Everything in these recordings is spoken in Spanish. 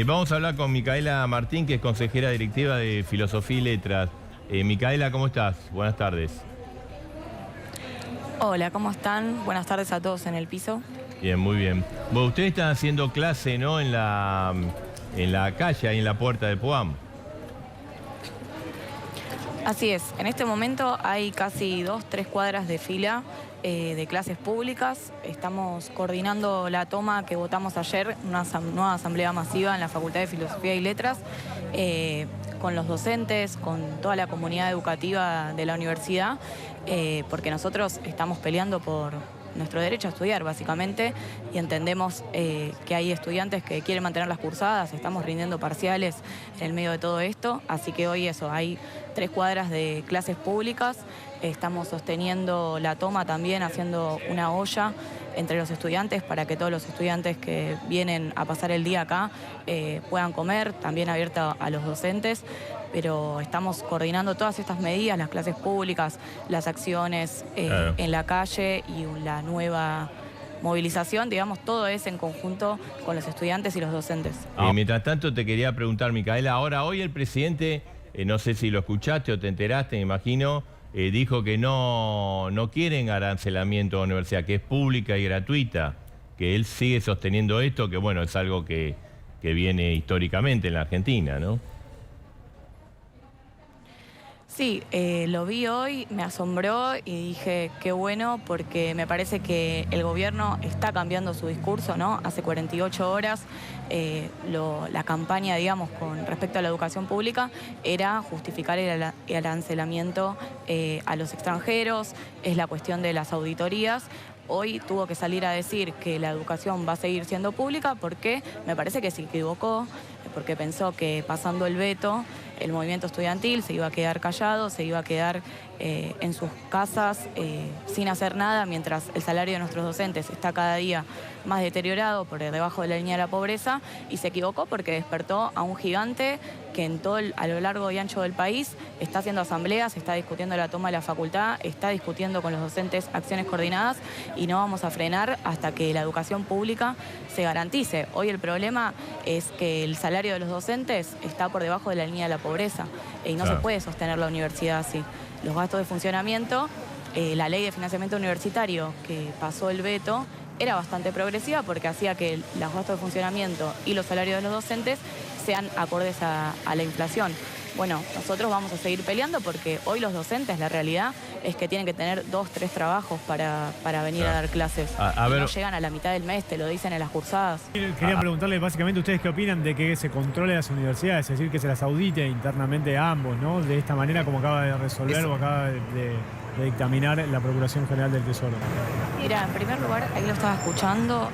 Vamos a hablar con Micaela Martín, que es consejera directiva de Filosofía y Letras. Micaela, ¿cómo estás? Buenas tardes. Hola, ¿cómo están? Buenas tardes a todos en el piso. Bien, muy bien. Bueno, ustedes están haciendo clase, ¿no? En la calle, ahí en la puerta de Puam. Así es, en este momento hay casi 2-3 cuadras de fila de clases públicas. Estamos coordinando la toma que votamos ayer, una nueva asamblea masiva en la Facultad de Filosofía y Letras, con los docentes, con toda la comunidad educativa de la universidad, porque nosotros estamos peleando por nuestro derecho a estudiar, básicamente, y entendemos que hay estudiantes que quieren mantener las cursadas, estamos rindiendo parciales en el medio de todo esto, así que hoy hay 3 cuadras de clases públicas, estamos sosteniendo la toma también, haciendo una olla entre los estudiantes para que todos los estudiantes que vienen a pasar el día acá puedan comer, también abierta a los docentes, pero estamos coordinando todas estas medidas, las clases públicas, las acciones en la calle y la nueva movilización, digamos, todo es en conjunto con los estudiantes y los docentes. Mientras tanto te quería preguntar, Micaela, hoy el presidente, no sé si lo escuchaste o te enteraste, me imagino, dijo que no quieren arancelamiento a la universidad, que es pública y gratuita, que él sigue sosteniendo esto, que bueno, es algo que viene históricamente en la Argentina, ¿no? Sí, lo vi hoy, me asombró y dije qué bueno, porque me parece que el gobierno está cambiando su discurso, ¿no? Hace 48 horas la campaña, digamos, con respecto a la educación pública era justificar el arancelamiento a los extranjeros, es la cuestión de las auditorías. Hoy tuvo que salir a decir que la educación va a seguir siendo pública porque me parece que se equivocó, porque pensó que pasando el veto el movimiento estudiantil se iba a quedar callado, se iba a quedar en sus casas sin hacer nada, mientras el salario de nuestros docentes está cada día más deteriorado, por debajo de la línea de la pobreza, y se equivocó porque despertó a un gigante que a lo largo y ancho del país está haciendo asambleas, está discutiendo la toma de la facultad, está discutiendo con los docentes acciones coordinadas, y no vamos a frenar hasta que la educación pública se garantice. Hoy el problema es que el salario de los docentes está por debajo de la línea de la pobreza y no se puede sostener la universidad así. Los gastos de funcionamiento, la ley de financiamiento universitario que pasó el veto era bastante progresiva porque hacía que los gastos de funcionamiento y los salarios de los docentes sean acordes a la inflación. Bueno, nosotros vamos a seguir peleando porque hoy los docentes, la realidad es que tienen que tener 2-3 trabajos para venir a dar clases. No llegan a la mitad del mes, te lo dicen en las cursadas. Quería preguntarle básicamente ustedes qué opinan de que se controle las universidades, es decir, que se las audite internamente a ambos, ¿no? De esta manera como acaba de resolver o acaba de dictaminar la Procuración General del Tesoro. Mira, en primer lugar, ahí lo estaba escuchando,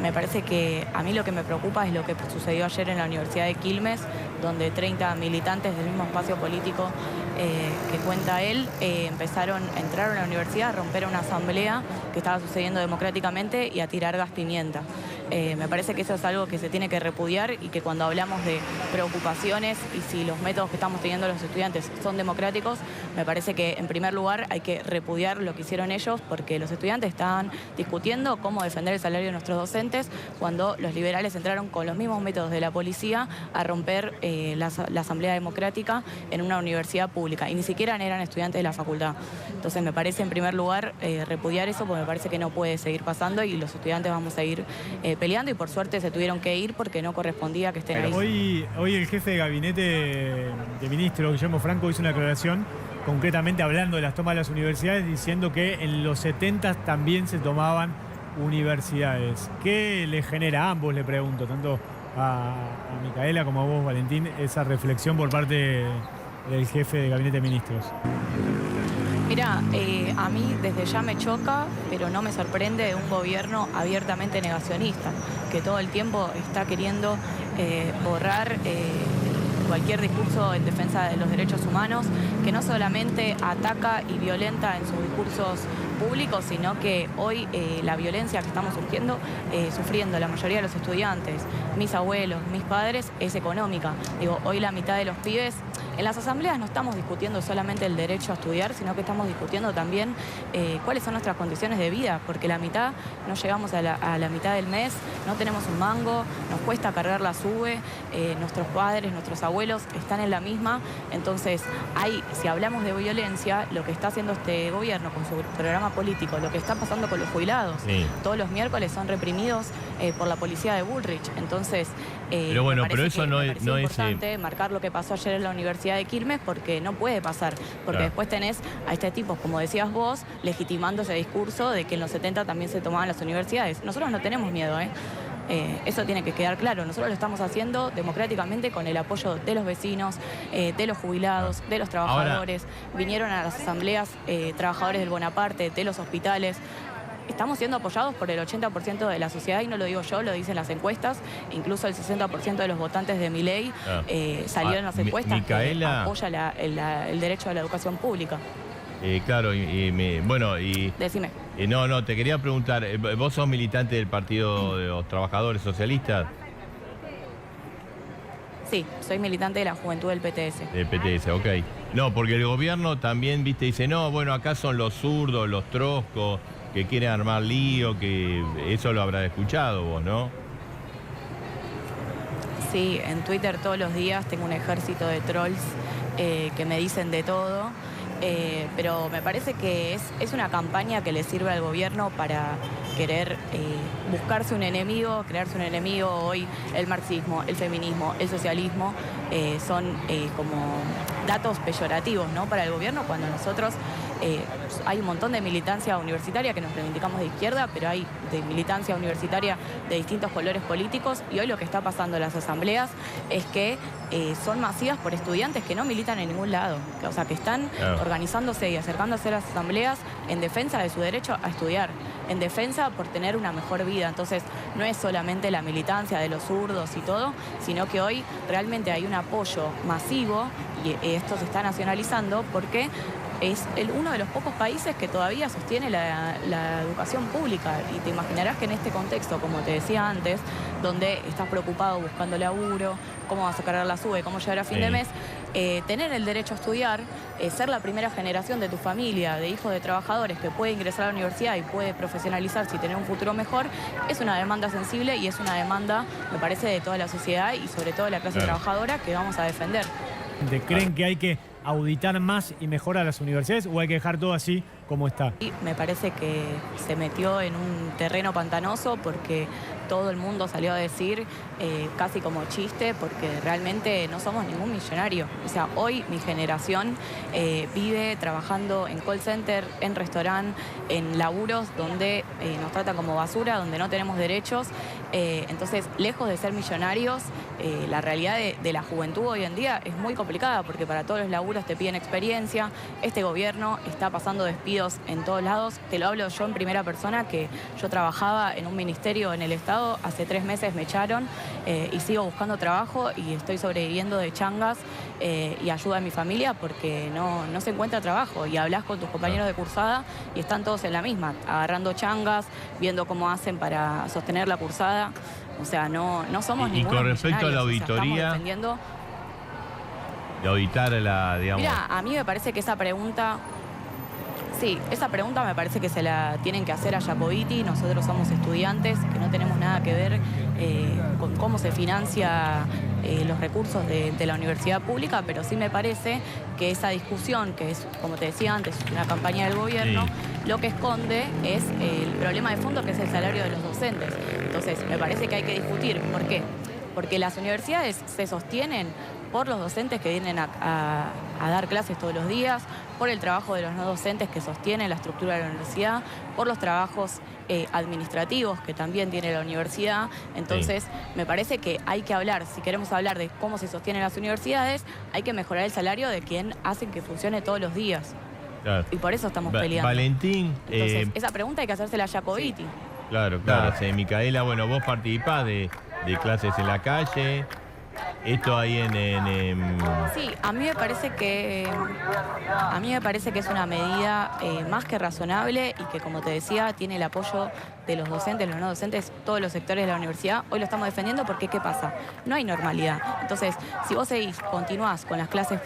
me parece que a mí lo que me preocupa es lo que sucedió ayer en la Universidad de Quilmes, donde 30 militantes del mismo espacio político que cuenta él entraron a la universidad a romper una asamblea que estaba sucediendo democráticamente y a tirar gas pimienta. Me parece que eso es algo que se tiene que repudiar y que cuando hablamos de preocupaciones y si los métodos que estamos teniendo los estudiantes son democráticos, me parece que en primer lugar hay que repudiar lo que hicieron ellos, porque los estudiantes estaban discutiendo cómo defender el salario de nuestros docentes cuando los liberales entraron con los mismos métodos de la policía a romper la asamblea democrática en una universidad pública y ni siquiera eran estudiantes de la facultad. Entonces me parece en primer lugar repudiar eso, porque me parece que no puede seguir pasando y los estudiantes vamos a ir peleando, y por suerte se tuvieron que ir porque no correspondía que estén ahí. Hoy el jefe de gabinete de ministros, Guillermo Franco, hizo una aclaración concretamente hablando de las tomas de las universidades, diciendo que en los 70 también se tomaban universidades. ¿Qué le genera a ambos, le pregunto, tanto a Micaela como a vos, Valentín, esa reflexión por parte del jefe de gabinete de ministros? Mira, a mí desde ya me choca, pero no me sorprende un gobierno abiertamente negacionista, que todo el tiempo está queriendo borrar cualquier discurso en defensa de los derechos humanos, que no solamente ataca y violenta en sus discursos públicos, sino que hoy la violencia que estamos sufriendo la mayoría de los estudiantes, mis abuelos, mis padres, es económica. Digo, hoy la mitad de los pibes En las asambleas no estamos discutiendo solamente el derecho a estudiar, sino que estamos discutiendo también cuáles son nuestras condiciones de vida, porque la mitad, no llegamos a la mitad del mes, no tenemos un mango, nos cuesta cargar la SUBE, nuestros padres, nuestros abuelos están en la misma. Entonces, si hablamos de violencia, lo que está haciendo este gobierno con su programa político, lo que está pasando con los jubilados, sí. Todos los miércoles son reprimidos por la policía de Bullrich. Entonces, pero bueno, pero eso no es importante marcar lo que pasó ayer en la Universidad de Quilmes, porque no puede pasar, porque claro. Después tenés a este tipo, como decías vos, legitimando ese discurso de que en los 70 también se tomaban las universidades. Nosotros no tenemos miedo, eso tiene que quedar claro. Nosotros lo estamos haciendo democráticamente con el apoyo de los vecinos, de los jubilados, de los trabajadores. Vinieron a las asambleas trabajadores del Bonaparte, de los hospitales. Estamos siendo apoyados por el 80% de la sociedad, y no lo digo yo, lo dicen las encuestas. Incluso el 60% de los votantes de Milei salió en las encuestas Micaela, que apoya el derecho a la educación pública. Claro, Decime. No, te quería preguntar, ¿vos sos militante del Partido de los Trabajadores Socialistas? Sí, soy militante de la Juventud del PTS. Del PTS, ok. No, porque el gobierno también, viste, dice, no, bueno, acá son los zurdos, los troscos, que quieren armar lío, que eso lo habrás escuchado vos, ¿no? Sí, en Twitter todos los días tengo un ejército de trolls que me dicen de todo, pero me parece que es una campaña que le sirve al gobierno para querer buscarse un enemigo, crearse un enemigo. Hoy el marxismo, el feminismo, el socialismo son como datos peyorativos, ¿no?, para el gobierno, cuando nosotros hay un montón de militancia universitaria que nos reivindicamos de izquierda, pero hay de militancia universitaria de distintos colores políticos, y hoy lo que está pasando en las asambleas es que son masivas por estudiantes que no militan en ningún lado, o sea, que están organizándose y acercándose a las asambleas en defensa de su derecho a estudiar, en defensa por tener una mejor vida. Entonces, no es solamente la militancia de los zurdos y todo, sino que hoy realmente hay un apoyo masivo, y esto se está nacionalizando porque es uno de los pocos países que todavía sostiene la educación pública. Y te imaginarás que en este contexto, como te decía antes, donde estás preocupado buscando laburo, cómo vas a cargar la SUBE, cómo llegar a fin de mes, tener el derecho a estudiar, ser la primera generación de tu familia, de hijos de trabajadores que puede ingresar a la universidad y puede profesionalizarse y tener un futuro mejor, es una demanda sensible, y es una demanda, me parece, de toda la sociedad y sobre todo de la clase trabajadora, que vamos a defender. ¿Creen que hay que auditar más y mejorar las universidades, o hay que dejar todo así como está? Y me parece que se metió en un terreno pantanoso, porque todo el mundo salió a decir, casi como chiste, porque realmente no somos ningún millonario. O sea, hoy mi generación vive trabajando en call center, en restaurante, en laburos donde nos tratan como basura, donde no tenemos derechos. Entonces, lejos de ser millonarios, la realidad de la juventud hoy en día es muy complicada, porque para todos los laburos te piden experiencia. Este gobierno está pasando despidos en todos lados. Te lo hablo yo en primera persona, que yo trabajaba en un ministerio en el Estado. Hace 3 meses me echaron y sigo buscando trabajo, y estoy sobreviviendo de changas y ayuda a mi familia, porque no se encuentra trabajo. Y hablas con tus compañeros de cursada y están todos en la misma, agarrando changas, viendo cómo hacen para sostener la cursada. O sea, no somos ningunos. Y con respecto a la auditoría, de auditar digamos. Mira, a mí me parece que esa pregunta... Sí, esa pregunta me parece que se la tienen que hacer a Jacobiti. Nosotros somos estudiantes, que no tenemos nada que ver con cómo se financia los recursos de la universidad pública, pero sí me parece que esa discusión, que es, como te decía antes, una campaña del gobierno, lo que esconde es el problema de fondo, que es el salario de los docentes. Entonces, me parece que hay que discutir. ¿Por qué? Porque las universidades se sostienen por los docentes que vienen a dar clases todos los días, por el trabajo de los no docentes que sostienen la estructura de la universidad, por los trabajos administrativos que también tiene la universidad. Entonces, me parece que hay que hablar, si queremos hablar de cómo se sostienen las universidades, hay que mejorar el salario de quien hace que funcione todos los días. Claro. Y por eso estamos peleando. Valentín... Entonces, esa pregunta hay que hacérsela a Jacobiti. Claro. Sí, Micaela, bueno, vos participás de clases en la calle. Esto ahí Sí, a mí me parece que es una medida más que razonable, y que, como te decía, tiene el apoyo de los docentes, los no docentes, todos los sectores de la universidad, hoy lo estamos defendiendo porque ¿qué pasa? No hay normalidad. Entonces, si vos continuás con las clases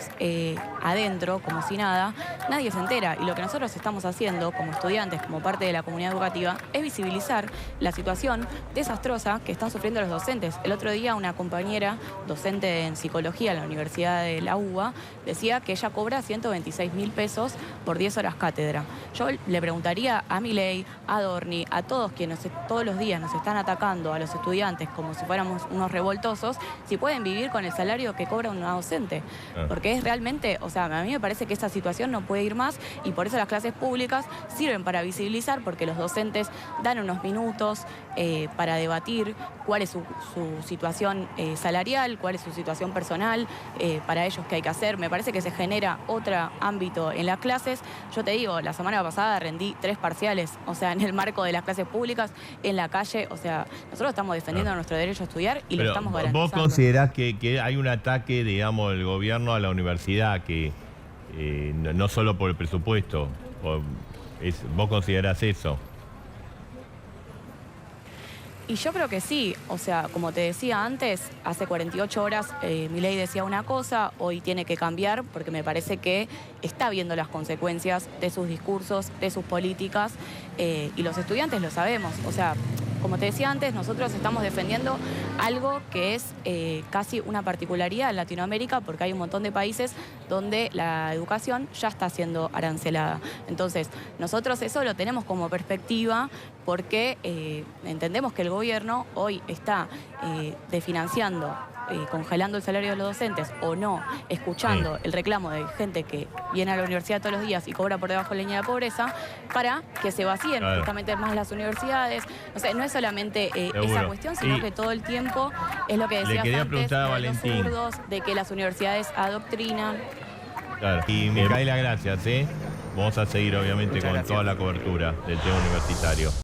adentro, como si nada, nadie se entera. Y lo que nosotros estamos haciendo como estudiantes, como parte de la comunidad educativa, es visibilizar la situación desastrosa que están sufriendo los docentes. El otro día una compañera docente en psicología en la Universidad de la UBA decía que ella cobra 126.000 pesos por 10 horas cátedra. Yo le preguntaría a Milei, a Dorni, a todos quienes todos los días nos están atacando a los estudiantes como si fuéramos unos revoltosos, si pueden vivir con el salario que cobra una docente. Porque es realmente, o sea, a mí me parece que esta situación no puede ir más y por eso las clases públicas sirven para visibilizar, porque los docentes dan unos minutos para debatir cuál es su situación salarial, cuál es su situación personal, para ellos qué hay que hacer. Me parece que se genera otro ámbito en las clases. Yo te digo, la semana pasada rendí 3 parciales, o sea, en el marco de las clases públicas, en la calle, o sea, nosotros estamos defendiendo nuestro derecho a estudiar y lo estamos garantizando. ¿Vos considerás que hay un ataque, digamos, del gobierno a la universidad, que no solo por el presupuesto? ¿Vos considerás eso? Y yo creo que sí, o sea, como te decía antes, hace 48 horas Milei decía una cosa, hoy tiene que cambiar porque me parece que está viendo las consecuencias de sus discursos, de sus políticas, y los estudiantes lo sabemos. O sea, como te decía antes, nosotros estamos defendiendo algo que es casi una particularidad en Latinoamérica, porque hay un montón de países donde la educación ya está siendo arancelada. Entonces, nosotros eso lo tenemos como perspectiva porque entendemos que el gobierno hoy está desfinanciando, congelando el salario de los docentes o no, escuchando el reclamo de gente que viene a la universidad todos los días y cobra por debajo de la línea de pobreza, para que se vacíen justamente más las universidades. O sea, no es solamente esa cuestión, sino que todo el tiempo es lo que decías antes, de los zurdos, de que las universidades adoctrinan. Claro. Y Micaela, gracias. Vamos a seguir obviamente con toda la cobertura del tema universitario.